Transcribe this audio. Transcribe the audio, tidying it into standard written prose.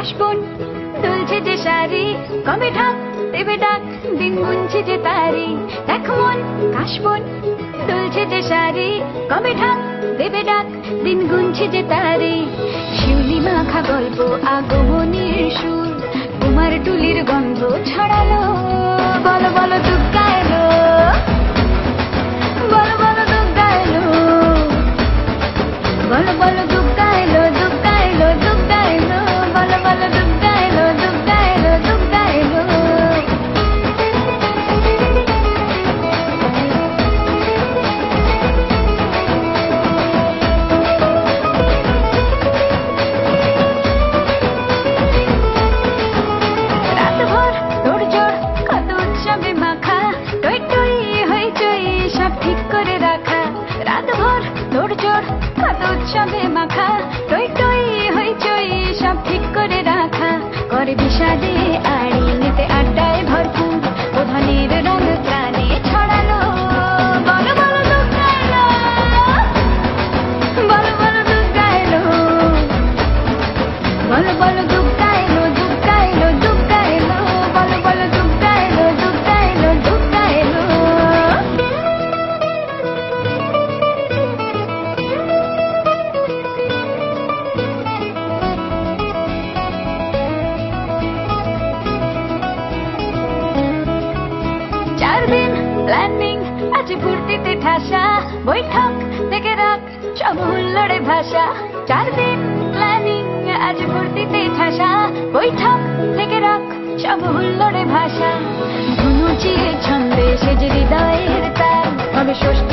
কাশবন দুলছে যে শাড়ি, কবে ঢাক দেবে ডাক, দিন গুনছে যে তারি। দেখ মন কাশবন দুলছে যে শাড়ি, কবে ঢাক দেবে ডাক, দিন গুনছে যে তারি। শিউলি মাখা গল্প আগমনের সুর, তোমার টুলির গন্ধ ছড়ালো। বলো বলো দুগ্গা এলো, বলো বলো দুগ্গা এলো, বলো বলো দুগ্গা এলো, দুগ্গা এলো, দুগ্গা এলো, বলো বলো দুগ্গা এলো, দুগ্গা এলো, দুগ্গা এলো। রাতভর তোড়জোড় কত উৎসবে মাখা, টই টই হইচই সব ঠিক করে রাখা। রাতভর তোড়জোড় কত উৎসবে মাখা, টই টই হইচই সব ঠিক করে রাখা। করে বিষাদে আড়ি নিতে আড্ডায় ভরপুর, প্রধানের রঙ প্রাণে ছড়ালো। বলো বলো দুগ্গা এলো, বলো বলো দুগ্গা এলো, বলো বলো দুগ্গা এলো, দুগ্গা এলো, দুগ্গা এলো, বলো বলো দুগ্গা এলো, দুগ্গা এলো, দুগ্গা এলো। চার দিন প্ল্যানিং আজ ফুর্তিতে ঠাসা, বৈঠক থেকে রাত সব হুল্লোড়ে ভাষা। চার দিন প্ল্যানিং আজ ফুর্তিতে ঠাসা, বৈঠক থেকে রাত সব হুল্লোড়ে ভাষা। ধুনুচির ছন্দে সেজে হৃদয়ের তার, হবে ষষ্ঠ